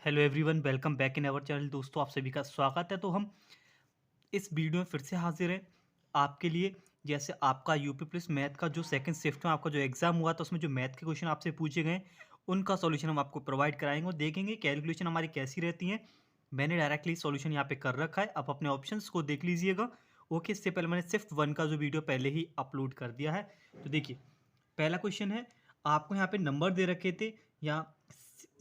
Hello everyone, welcome back in our channel. दोस्तों, आप सभी का स्वागत है। तो हम इस वीडियो में फिर से हाजिर हैं आपके लिए। जैसे आपका यूपी पुलिस मैथ का जो सेकंड शिफ्ट में आपका जो एग्ज़ाम हुआ था, उसमें जो मैथ के क्वेश्चन आपसे पूछे गए उनका सॉल्यूशन हम आपको प्रोवाइड कराएंगे और देखेंगे कैलकुलेशन हमारी कैसी रहती हैं। मैंने डायरेक्टली सॉल्यूशन यहाँ पे कर रखा है, आप अपने ऑप्शंस को देख लीजिएगा। ओके, इससे पहले मैंने शिफ्ट 1 का जो वीडियो पहले ही अपलोड कर दिया है। तो देखिए, पहला क्वेश्चन है, आपको यहाँ पे नंबर दे रखे थे। यहाँ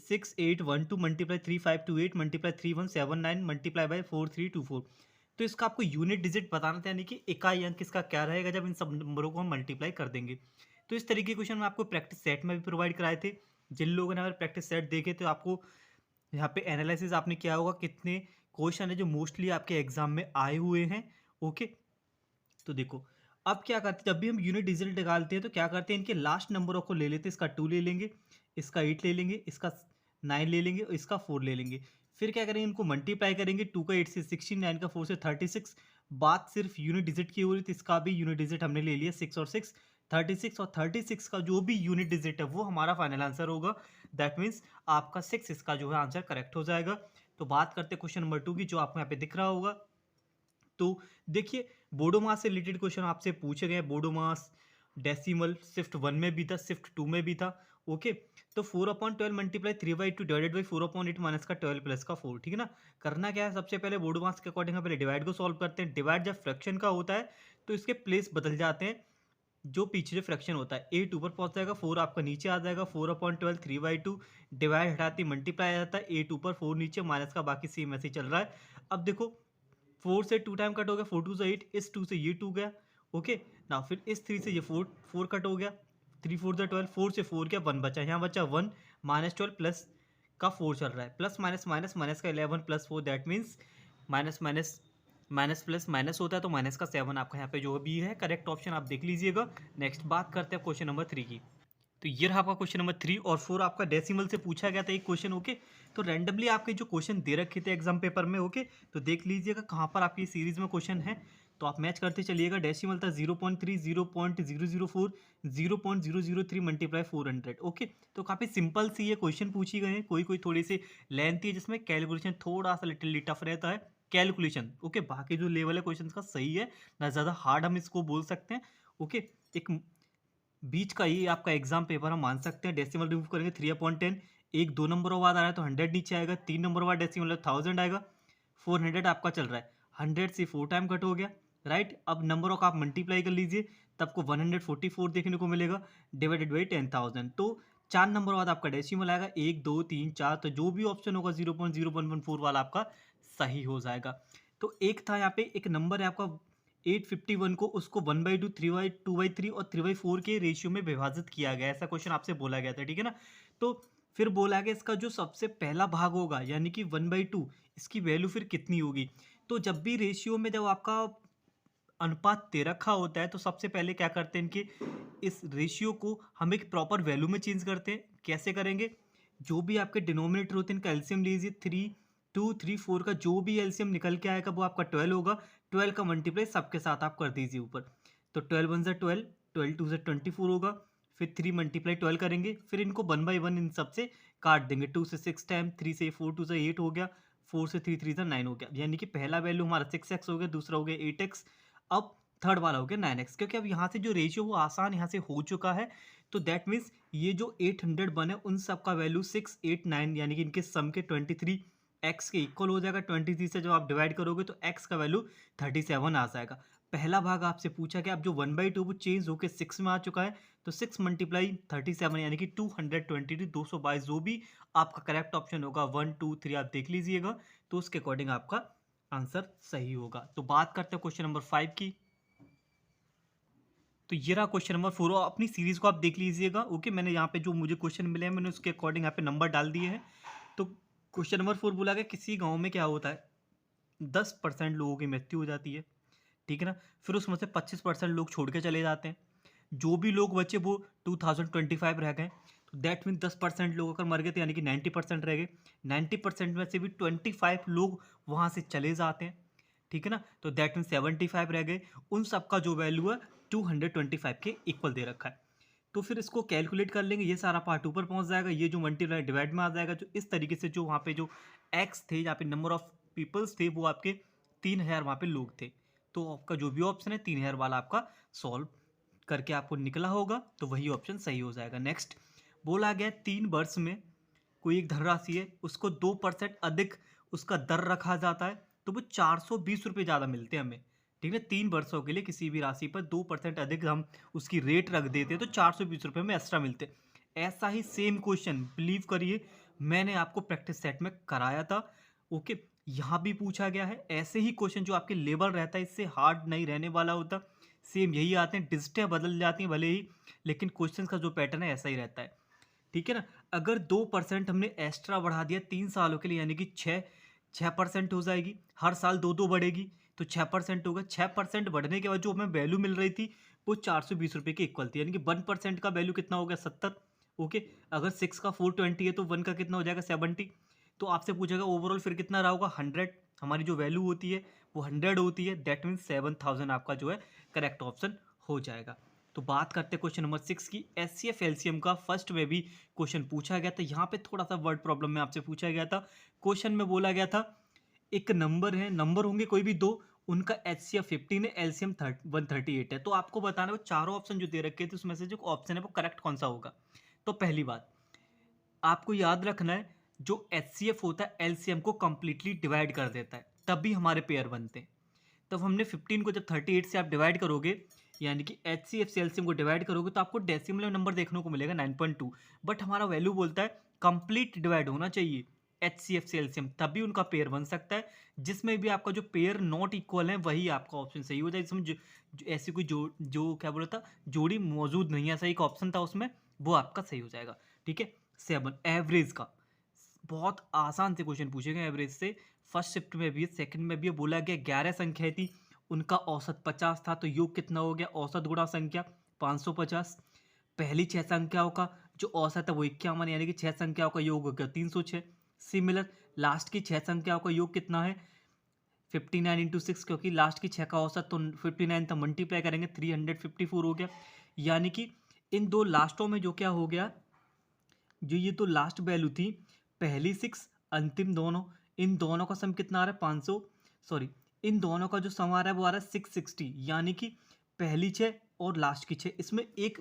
6812 मल्टीप्लाई 3528 मल्टीप्लाई 3179 मल्टीप्लाई बाई 4324। तो इसका आपको यूनिट डिजिट बताना था, यानी कि इकाई अंक इसका क्या रहेगा जब इन सब नंबरों को हम मल्टीप्लाई कर देंगे। तो इस तरीके के क्वेश्चन मैं आपको प्रैक्टिस सेट में भी प्रोवाइड कराए थे। जिन लोगों ने हमारे प्रैक्टिस सेट देखे तो आपको यहाँ पे एनालिसिस आपने किया होगा कितने क्वेश्चन है जो मोस्टली आपके एग्जाम में आए हुए हैं। ओके, तो देखो, अब क्या करते हैं, जब भी हम यूनिट डिजिट निकालते हैं तो क्या करते हैं, इनके लास्ट नंबरों को ले लेते हैं। इसका 2 ले लेंगे, इसका 8 ले लेंगे, इसका 9 ले लेंगे और इसका 4 ले लेंगे। फिर क्या करेंगे, इनको मल्टीप्लाई करेंगे। 2 का 8 से 16, 9 का 4 से 36। बात सिर्फ यूनिट डिजिट की हो रही थी, इसका भी यूनिट डिजिट हमने ले लिया 6 और 6 36, और 36 का जो भी यूनिट डिजिट है वो हमारा फाइनल आंसर होगा। दैट मीन्स आपका 6 इसका जो है आंसर करेक्ट हो जाएगा। तो बात करते हैं क्वेश्चन नंबर 2 की, जो आपको यहाँ पे दिख रहा होगा। तो देखिए, बोडो मास से रिलेटेड क्वेश्चन आपसे पूछे गए। बोडो मास डेसिमल शिफ्ट 1 में भी था, शिफ्ट 2 में भी था। ओके, तो 4/12 मल्टीप्लाई 3/2 डिवाइडेड बाई 4/8 माइनस का 12 प्लस का 4। ठीक है ना। करना क्या है, सबसे पहले बोडो मास के अकॉर्डिंग पहले डिवाइड को सॉल्व करते हैं। डिवाइड जब फ्रैक्शन का होता है तो इसके प्लेस बदल जाते हैं। जो पीछे जो फ्रैक्शन होता है, 8 ऊपर पहुंच जाएगा, 4 आपका नीचे आ जाएगा। 4/12 3/2 डिवाइड हटाती मल्टीप्लाई आ जाता है, 8 ऊपर 4 नीचे, माइनस का बाकी सेम ऐसे ही चल रहा है। अब देखो, 4 से 2 टाइम कट हो गया, 4 2 से 8, इस 2 से ये 2 गया। ओके ना, फिर इस 3 से ये 4 4 कट हो गया, 3 4 जा 12, 4 से 4 क्या 1 बचा, यहाँ बचा 1 माइनस 12 प्लस का 4 चल रहा है, प्लस माइनस माइनस माइनस का 11 plus 4, that means minus minus minus plus minus होता है, तो माइनस का 7 आपका यहाँ पे जो भी है करेक्ट ऑप्शन आप देख लीजिएगा। नेक्स्ट बात करते हैं क्वेश्चन नंबर 3 की। तो ये रहा आपका क्वेश्चन नंबर 3 और 4 आपका डेसिमल से पूछा गया था एक क्वेश्चन। ओके, तो रैंडमली आपके जो क्वेश्चन दे रखे थे एग्जाम पेपर में। ओके, तो देख लीजिएगा कहाँ पर आपकी सीरीज में क्वेश्चन है, तो आप मैच करते चलिएगा। डेसिमल था 0.3, 0.004, 0.003 मल्टीप्लाई 400। ओके, तो काफ़ी सिंपल सी ये क्वेश्चन पूछी गए हैं। कोई कोई थोड़ी सी लेंथी है, जिसमें कैलकुलेशन थोड़ा सा लिटिल टफ रहता है कैलकुलेशन। ओके, बाकी जो लेवल है क्वेश्चन का सही है, ना ज़्यादा हार्ड हम इसको बोल सकते हैं। ओके, एक बीच का ये आपका एग्जाम पेपर हम मान सकते हैं। डेसिमल रिमूव करेंगे 3/10, एक 2 नंबरों बाद आ रहा है तो 100 नीचे आएगा, 3 नंबरों बाद डेसिमल 1000 आएगा। 400 आपका चल रहा है, 100 से 4 टाइम कट हो गया। राइट, अब नंबरों का आप मल्टीप्लाई कर लीजिए, तब को 144 देखने को मिलेगा, डिवाइडेड बाई 10,000। तो 4 नंबर बाद आपका डेसिमल आएगा, 1 2 3 4, तो जो भी ऑप्शन होगा 0.0114 वाला आपका सही हो जाएगा। तो एक था यहाँ पे, एक नंबर है आपका 851 को, उसको 1/2 3/2/3 और 3/4 के रेशियो में विभाजित किया गया, ऐसा क्वेश्चन आपसे बोला गया था। ठीक है ना। तो फिर बोला गया इसका जो सबसे पहला भाग होगा यानी कि 1/2, इसकी वैल्यू फिर कितनी होगी। तो जब भी रेशियो में जब आपका अनुपात दे रखा होता है तो सबसे पहले क्या करते हैं, इनके इस रेशियो को हम एक प्रॉपर वैल्यू में चेंज करते हैं। कैसे करेंगे, जो भी आपके डिनोमिनेटर होते हैं इनका एलसीएम लीजिए। 3 2 3 4 का जो भी एलसीएम निकल के आएगा वो आपका 12 होगा। 12 का मल्टीप्लाई सबके साथ आप कर दीजिए ऊपर, तो 12 1 ज़ा 12, 12 2 ज़ा 24 होगा। फिर 3 मल्टीप्लाई 12 करेंगे, फिर इनको 1/1 इन सबसे काट देंगे। 2 से 6 टाइम, 3 से 4 2 ज़ा 8 हो गया, 4 से 3 3 ज़ा 9 हो गया। यानी कि पहला वैल्यू हमारा 6x हो गया, दूसरा हो गया 8x, अब थर्ड वाला हो गया 9x। क्योंकि अब यहाँ से जो रेशियो वो आसान यहाँ से हो चुका है, तो दैट मीन्स ये जो 800 बने उन सब का वैल्यू 6 8 9 यानी कि इनके सम के 23 x के इक्वल हो जाएगा। 23 से जब आप डिवाइड करोगे तो x का वैल्यू 37 आ जाएगा। पहला भाग आपसे पूछा गया, अब जो 1/2 वो चेंज होकर 6 में आ चुका है, तो 6 मल्टीप्लाई 37 यानी कि 222 222 जो भी आपका करेक्ट ऑप्शन होगा 1 2 3 आप देख लीजिएगा, तो उसके अकॉर्डिंग आपका आंसर सही होगा। तो बात करते हैं क्वेश्चन नंबर 5 की। तो ये रहा क्वेश्चन नंबर 4, अपनी सीरीज को आप देख लीजिएगा। ओके, मैंने यहाँ पे जो मुझे क्वेश्चन मिले हैं मैंने उसके अकॉर्डिंग यहाँ पे नंबर डाल दिए हैं। तो क्वेश्चन नंबर 4 बोला गया, किसी गांव में क्या होता है, 10% लोगों की मृत्यु हो जाती है। ठीक है ना। फिर उसमें से 25% लोग छोड़ के चले जाते हैं। जो भी लोग बचे वो 2025 रह गए। तो दैट मीन 10% लोग अगर मर गए तो यानी कि 90% रह गए। 90% में से भी 25 लोग वहाँ से चले जाते हैं। ठीक है ना। तो दैट मीन 75 रह गए। उन सब का जो वैल्यू है 225 के इक्वल दे रखा है। तो फिर इसको कैलकुलेट कर लेंगे, ये सारा पार्ट ऊपर पहुंच जाएगा, ये जो मल्टीप्लाई डिवाइड में आ जाएगा। जो इस तरीके से जो वहाँ पे जो एक्स थे, यहाँ पे नंबर ऑफ पीपल्स थे, वो आपके 3000 वहाँ पे लोग थे। तो आपका जो भी ऑप्शन है 3000 वाला आपका सॉल्व करके आपको निकला होगा, तो वही ऑप्शन सही हो जाएगा। नेक्स्ट बोला गया 3 वर्ष में कोई एक धनराशि है, उसको 2% अधिक उसका दर रखा जाता है, तो वो 420 रुपये ज़्यादा मिलते हैं हमें। ठीक है, 3 वर्षों के लिए किसी भी राशि पर 2% अधिक हम उसकी रेट रख देते हैं, तो 420 रुपये में एक्स्ट्रा मिलते हैं। ऐसा ही सेम क्वेश्चन बिलीव करिए मैंने आपको प्रैक्टिस सेट में कराया था। ओके, यहाँ भी पूछा गया है ऐसे ही क्वेश्चन। जो आपके लेवल रहता है इससे हार्ड नहीं रहने वाला होता, सेम यही आते हैं, डिजिटें बदल जाती हैं भले ही, लेकिन क्वेश्चन का जो पैटर्न है ऐसा ही रहता है। ठीक है ना। अगर 2% हमने एक्स्ट्रा बढ़ा दिया 3 सालों के लिए, यानी कि 6% हो जाएगी, हर साल 2 बढ़ेगी, तो 6% होगा। 6% बढ़ने के बाद जो हमें वैल्यू मिल रही थी वो 420 रुपये की इक्वल थी, यानी कि 1% का वैल्यू कितना हो गया 70। ओके, अगर 6 का 420 है तो 1 का कितना हो जाएगा 70। तो आपसे पूछेगा ओवरऑल फिर कितना रहा होगा 100। हमारी जो वैल्यू होती है वो 100 होती है, दैट मीन्स 7000 आपका जो है करेक्ट ऑप्शन हो जाएगा। तो बात करते हैं क्वेश्चन नंबर 6 की। एचसीएफ एलसीएम का फर्स्ट में भी क्वेश्चन पूछा गया था, यहाँ पे थोड़ा सा वर्ड प्रॉब्लम में आपसे पूछा गया था। क्वेश्चन में बोला गया था एक नंबर है, नंबर होंगे कोई भी दो, उनका एचसीएफ 15 है, एलसीएम 138 है। तो आपको बताना वो चारों ऑप्शन जो दे रखे थे उसमें से जो ऑप्शन है वो करेक्ट कौन सा होगा। तो पहली बात आपको याद रखना है, जो एचसीएफ होता है एलसीएम को कंप्लीटली डिवाइड कर देता है, तब भी हमारे पेयर बनते हैं। तब हमने 15 को जब 38 से आप डिवाइड करोगे, यानी कि एच सी एफ से एलसीएम को डिवाइड करोगे, तो आपको डेसिमल नंबर देखने को मिलेगा 9.2। बट हमारा वैल्यू बोलता है कंप्लीट डिवाइड होना चाहिए एच सी एफ से एलसीएम, तभी उनका पेयर बन सकता है। जिसमें भी आपका जो पेयर नॉट इक्वल है वही आपका ऑप्शन सही हो जाए। जिसमें ऐसी कोई जो क्या बोला था जोड़ी मौजूद नहीं है, सही एक ऑप्शन था उसमें, वो आपका सही हो जाएगा। ठीक है। 7 एवरेज का बहुत आसान से क्वेश्चन पूछेंगे एवरेज से। फर्स्ट शिफ्ट में भी सेकंड में भी बोला गया 11 संख्या थी, उनका औसत 50 था, तो योग कितना हो गया औसत गुणा संख्या 550। पहली 6 संख्याओं का जो औसत है वो 51, यानी कि 6 संख्याओं का योग हो गया 306। सिमिलर लास्ट की 6 संख्याओं का योग कितना है 59 इंटू 6, क्योंकि लास्ट की 6 का औसत तो 59 था, मल्टीप्लाई करेंगे 354 हो गया। यानी कि इन दो लास्टों में जो क्या हो गया, जो ये तो लास्ट वैल्यू थी पहली 6 अंतिम दोनों, इन दोनों का सम कितना आ रहा है 500, सॉरी इन दोनों का जो सम आ रहा है वो आ रहा है 660, यानी कि पहली 6 और लास्ट की 6, इसमें एक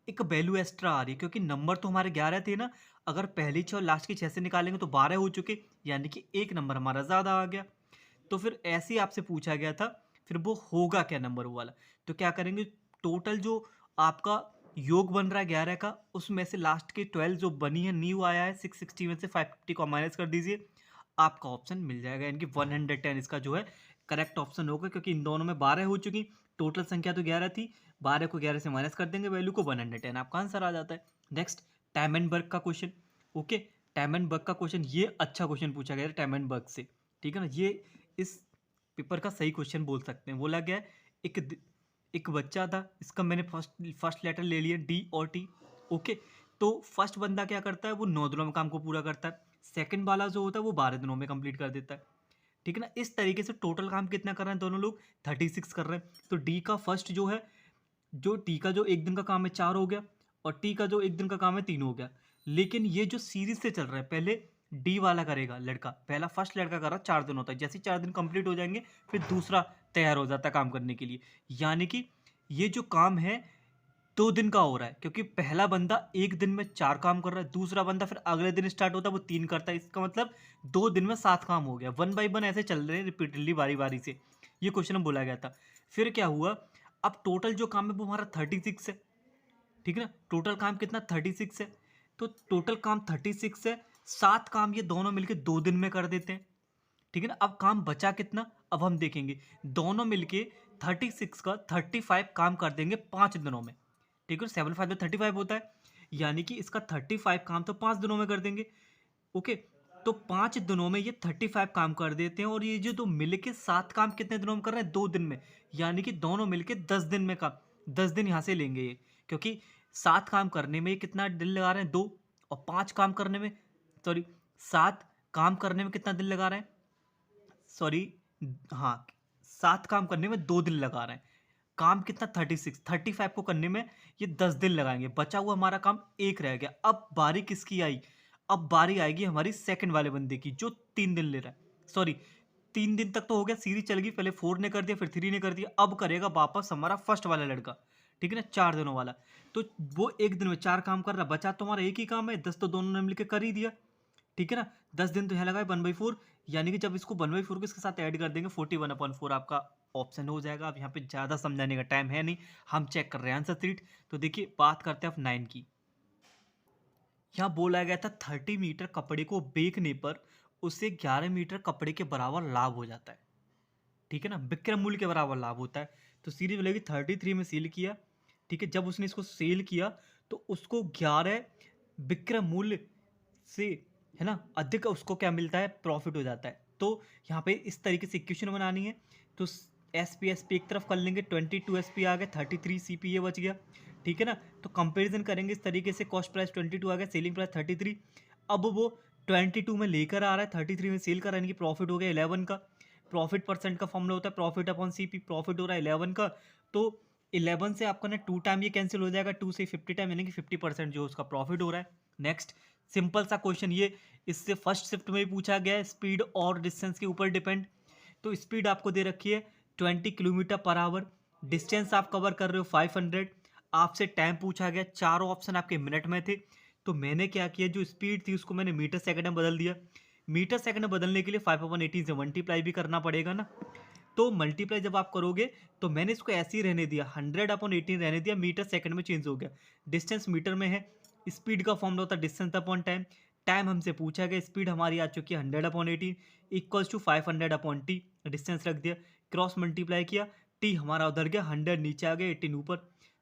एक वैल्यू एक्स्ट्रा आ रही है, क्योंकि नंबर तो हमारे 11 थे ना, अगर पहली 6 और लास्ट की 6 से निकालेंगे तो 12 हो चुके, यानी कि एक नंबर हमारा ज़्यादा आ गया। तो फिर ऐसे ही आपसे पूछा गया था फिर वो होगा क्या नंबर वो वाला। तो क्या करेंगे, टोटल जो आपका योग बन रहा है 11 का, उसमें से लास्ट के 12 जो बनी है न्यू आया है 660 में से 550 को माइनस कर दीजिए, आपका ऑप्शन मिल जाएगा, यानी कि 110 इसका जो है करेक्ट ऑप्शन होगा। क्योंकि इन दोनों में 12 हो चुकी, टोटल संख्या तो 11 थी, 12 को 11 से माइनस कर देंगे वैल्यू को, 110 आपका आंसर आ जाता है। नेक्स्ट टैमेनबर्ग का क्वेश्चन। ओके, टैमेनबर्ग का क्वेश्चन, ये अच्छा क्वेश्चन पूछा गया है टैमेनबर्ग से। ठीक है ना, ये इस पेपर का सही क्वेश्चन बोल सकते हैं। बोला गया है एक बच्चा था, इसका मैंने फर्स्ट लेटर ले लिया डी और टी। ओके, तो फर्स्ट बंदा क्या करता है वो 9 दिनों में काम को पूरा करता है, सेकंड वाला जो होता है वो 12 दिनों में कंप्लीट कर देता है। ठीक है ना, इस तरीके से टोटल काम कितना कर रहे हैं दोनों लोग 36 कर रहे हैं। तो डी का फर्स्ट जो है, जो टी का जो एक दिन का काम है 4 हो गया, और टी का जो एक दिन का काम है 3 हो गया। लेकिन ये जो सीरीज से चल रहा है, पहले डी वाला करेगा लड़का, पहला फर्स्ट लड़का कर रहा 4 दिन होता है, जैसे 4 दिन कंप्लीट हो जाएंगे फिर दूसरा तैयार हो जाता है काम करने के लिए। यानी कि ये जो काम है 2 दिन का हो रहा है, क्योंकि पहला बंदा एक दिन में 4 काम कर रहा है, दूसरा बंदा फिर अगले दिन स्टार्ट होता है वो 3 करता है। इसका मतलब 2 दिन में 7 काम हो गया, 1 बाई 1 ऐसे चल रहे हैं रिपीटेडली बारी बारी से। ये क्वेश्चन में बोला गया था। फिर क्या हुआ, अब टोटल जो काम है वो हमारा 36 है। ठीक है ना, टोटल काम कितना 36 है, तो टोटल काम 36 है, 7 काम ये दोनों मिलके 2 दिन में कर देते हैं। ठीक है ना, अब काम बचा कितना, अब हम देखेंगे, दोनों मिलके 36 का 35 काम कर देंगे 5 दिनों में। ठीक है, 7 5 में 35 होता है, यानी कि इसका 35 काम तो 5 दिनों में कर देंगे। ओके, तो 5 दिनों में ये 35 काम कर देते हैं, और ये जो दो मिलके 7 काम कितने दिनों में कर रहे हैं 2 दिन में, यानी कि दोनों मिलके 10 दिन में काम, 10 दिन यहाँ से लेंगे ये, क्योंकि 7 काम करने में ये कितना दिन लगा रहे हैं 2, और 5 काम करने में, सॉरी 7 काम करने में कितना दिन लगा रहे हैं, सॉरी हाँ 7 काम करने में 2 दिन लगा रहे हैं, काम कितना 36, 35 को करने में ये 10 दिन लगाएंगे, बचा हुआ हमारा काम एक रह गया। अब बारी किसकी आई? अब बारी आएगी हमारी सेकंड वाले बंदे की जो 3 दिन ले रहा है। सॉरी, 3 दिन तक तो हो गया, सीरीज चल गई, पहले 4 ने कर दिया, फिर 3 ने कर दिया, अब करेगा वापस हमारा फर्स्ट वाला लड़का, ठीक है ना, 4 दिनों वाला। तो वो एक दिन में 4 काम कर रहा, बचा तो हमारा एक ही काम है, 10 तो दोनों ने मिलकर कर ही दिया, ठीक है ना। 10 दिन तो यहाँ लगाए 1/4, यानी कि जब इसको 1/4 को इसके साथ ऐड कर देंगे 41/4 आपका ऑप्शन हो जाएगा। अब यहाँ पे ज़्यादा समझाने का टाइम है नहीं, हम चेक कर रहे हैं आंसर शीट। तो देखिए बात करते हैं अब 9 की। यहाँ बोला गया था 30 मीटर कपड़े को बेचने पर उसे 11 मीटर कपड़े के बराबर लाभ हो जाता है, ठीक है ना, विक्रय मूल्य के बराबर लाभ होता है। तो सीरीज बोलेगी 33 में सेल किया, ठीक है, जब उसने इसको सेल किया तो उसको 11 विक्रय मूल्य से, है ना, अधिक उसको क्या मिलता है, प्रॉफिट हो जाता है। तो यहाँ पे इस तरीके से इक्वेशन बनानी है। तो एस पी एक तरफ कर लेंगे, 22 SP आ गया, 33 CP ये बच गया, ठीक है ना। तो कंपैरिजन करेंगे इस तरीके से, कॉस्ट प्राइस 22 आ गया, सेलिंग प्राइस 33। अब वो 22 में लेकर आ रहा है, 33 में सेल कर रहा है, यानी कि प्रॉफिट हो गया 11 का। प्रॉफिट परसेंट का फॉर्मूला होता है प्रॉफिट अपॉन CP, प्रॉफिट हो रहा है 11 का। तो 11 से आपका ना 2 टाइम ये कैंसिल हो जाएगा, 2 से 50 टाइम, यानी कि 50% जो उसका प्रॉफिट हो रहा है। नेक्स्ट सिंपल सा क्वेश्चन, ये इससे फर्स्ट शिफ्ट में भी पूछा गया है, स्पीड और डिस्टेंस के ऊपर डिपेंड। तो स्पीड आपको दे रखी है 20 किलोमीटर पर आवर, डिस्टेंस आप कवर कर रहे हो 500, आपसे टाइम पूछा गया, चारों ऑप्शन आपके मिनट में थे। तो मैंने क्या किया, जो स्पीड थी उसको मैंने मीटर सेकंड में बदल दिया। मीटर सेकंड में बदलने के लिए 5/18 से मल्टीप्लाई भी करना पड़ेगा ना। तो मल्टीप्लाई जब आप करोगे तो मैंने इसको ऐसे ही रहने दिया, 100/18 रहने दिया, मीटर सेकंड में चेंज हो गया। डिस्टेंस मीटर में है, स्पीड का फॉर्मूला होता है डिस्टेंस अपॉन टाइम। टाइम हमसे पूछा गया, स्पीड हमारी आ चुकी है 100/18 इक्वल्स टू 500/t, डिस्टेंस रख दिया, क्रॉस मल्टीप्लाई किया, टी हमारा उधर गया, 100 नीचे आ गया, 18 ऊपर।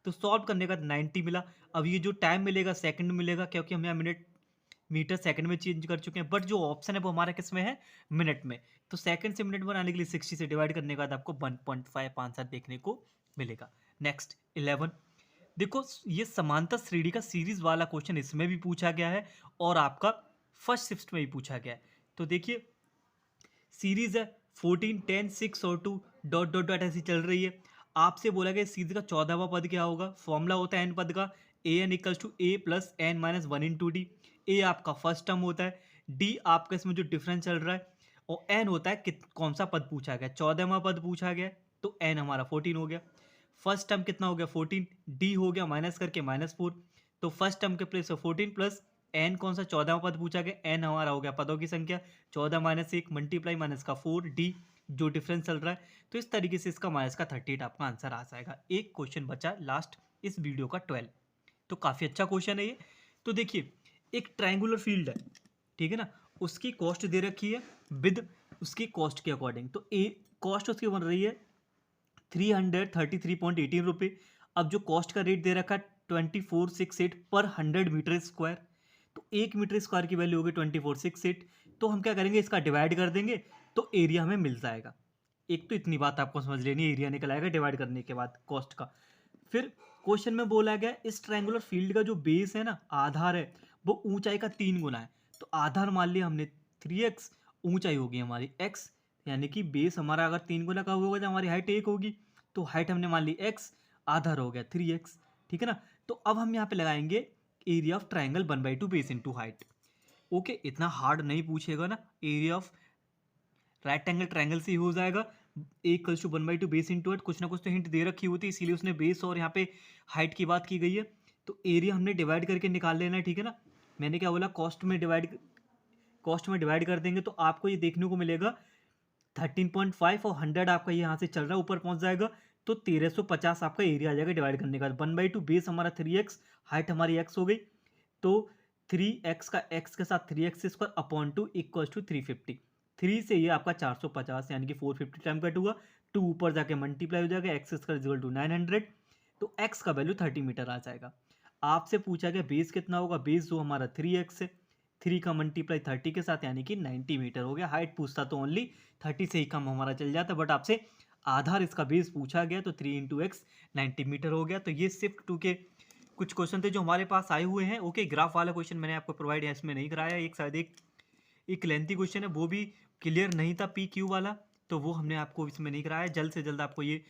तो सॉल्व करने का 90 मिला। अब ये जो टाइम मिलेगा सेकंड मिलेगा, क्योंकि हम यहाँ मिनट मीटर सेकंड में चेंज कर चुके हैं, बट जो ऑप्शन है वो हमारा किस में है, मिनट में। तो सेकंड से मिनट बनाने के लिए 60 से डिवाइड करने के बाद आपको 1.5 आंसर देखने को मिलेगा। नेक्स्ट 11, देखो ये समांतर श्रेणी का सीरीज वाला क्वेश्चन इसमें भी पूछा गया है और आपका फर्स्ट शिफ्ट में भी पूछा गया है। तो देखिए सीरीज है 14, 10, 6 और 2 डॉट डॉट डॉट ऐसी चल रही है। आपसे बोला गया सीरीज का 14वां पद क्या होगा, फॉर्मूला होता है एन पद का, a n equals to a plus n minus 1 into d. A आपका फर्स्ट टर्म होता है, डी आपका इसमें जो डिफरेंस चल रहा है, और एन होता है कौन सा पद पूछा गया, 14वां पद पूछा गया, तो एन हमारा 14 हो गया। फर्स्ट टर्म कितना हो गया 14, डी हो गया माइनस करके -4। तो फर्स्ट टर्म के प्लेस में 14 प्लस एन कौन सा 14वां पद पूछा गया, एन हमारा हो गया पदों की संख्या, 14 माइनस 1 मल्टीप्लाई माइनस का 4 डी जो डिफरेंस चल रहा है। तो इस तरीके से इसका माइनस का 38 आपका आंसर आ जाएगा। एक क्वेश्चन बचा लास्ट इस वीडियो का 12, तो काफ़ी अच्छा क्वेश्चन है ये। तो देखिए एक ट्रायंगुलर फील्ड है, ठीक है ना, उसकी कॉस्ट दे रखी है विद उसकी कॉस्ट के अकॉर्डिंग। तो ए कॉस्ट उसकी बन रही है 333.18 रुपये। अब जो कॉस्ट का रेट दे रखा है 2468 पर 100 मीटर स्क्वायर, तो 1 मीटर स्क्वायर की वैल्यू होगी 2468। तो हम क्या करेंगे, इसका डिवाइड कर देंगे तो एरिया हमें मिल जाएगा। एक तो इतनी बात आपको समझ लेनी है, एरिया निकल आएगा डिवाइड करने के बाद कॉस्ट का। फिर क्वेश्चन में बोला गया इस ट्रायंगुलर फील्ड का जो बेस है ना, आधार है, वो ऊंचाई का 3 गुना है। तो आधार मान लिया हमने 3x, ऊंचाई होगी हमारी x, यानी कि बेस हमारा अगर 3 गुना का होगा तो हमारी हाइट 1 होगी। तो हाइट हमने मान ली x, आधार हो गया 3x, ठीक है ना। तो अब हम यहाँ पे लगाएंगे area of triangle 1/2 base into height. Okay, इतना हार्ड नहीं पूछेगा ना, area of right angle triangle से ही हो जाएगा। Equals to 1/2 base into height, कुछ ना कुछ तो हिंट दे रखी होती है, इसीलिए उसने बेस और यहाँ पे हाइट की बात की गई है। तो एरिया हमने डिवाइड करके निकाल लेना है, ठीक है ना। मैंने क्या बोला, कॉस्ट में डिवाइड कर देंगे तो आपको ये देखने को मिलेगा 13.5 और 100 आपका यहाँ से चल रहा है ऊपर पहुँच जाएगा, तो 1350 आपका एरिया आ जाएगा डिवाइड करने का। 1/2 बेस हमारा 3x, हाइट हमारी x हो गई, तो 3x का x के साथ 3x square upon 2 equals to 350। 3 से ये आपका 450 यानी कि 450 टाइम कट हुआ, 2 ऊपर जाके मल्टीप्लाई हो जाएगा, x स्क्वायर इक्वल टू 900। तो x का वैल्यू 30 मीटर आ जाएगा। आपसे पूछा गया बेस कितना होगा, बेस जो हमारा 3x है, 3 का मल्टीप्लाई 30 के साथ यानी कि 90 मीटर हो गया। हाइट पूछता तो ओनली 30 से ही कम हमारा चल जाता, बट आपसे आधार इसका बेस पूछा गया तो 3 इंटू एक्स 90 मीटर हो गया। तो ये शिफ्ट 2 के कुछ क्वेश्चन थे जो हमारे पास आए हुए हैं। ओके, ग्राफ वाला क्वेश्चन मैंने आपको प्रोवाइड है, इसमें नहीं कराया। एक शायद एक लेंथी क्वेश्चन है, वो भी क्लियर नहीं था, पी क्यू वाला, तो वो हमने आपको इसमें नहीं कराया। जल्द से जल्द आपको ये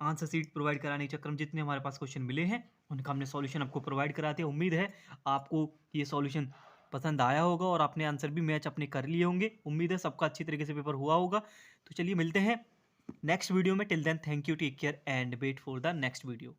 आंसर शीट प्रोवाइड कराने के चक्कर में जितने हमारे पास क्वेश्चन मिले हैं उनका हमने सॉल्यूशन आपको प्रोवाइड कराते हैं। उम्मीद है आपको ये सॉल्यूशन पसंद आया होगा और आपने आंसर भी मैच अपने कर लिए होंगे। उम्मीद है सबका अच्छी तरीके से पेपर हुआ होगा। तो चलिए मिलते हैं नेक्स्ट वीडियो में। Till then thank you, take care and wait for the next video.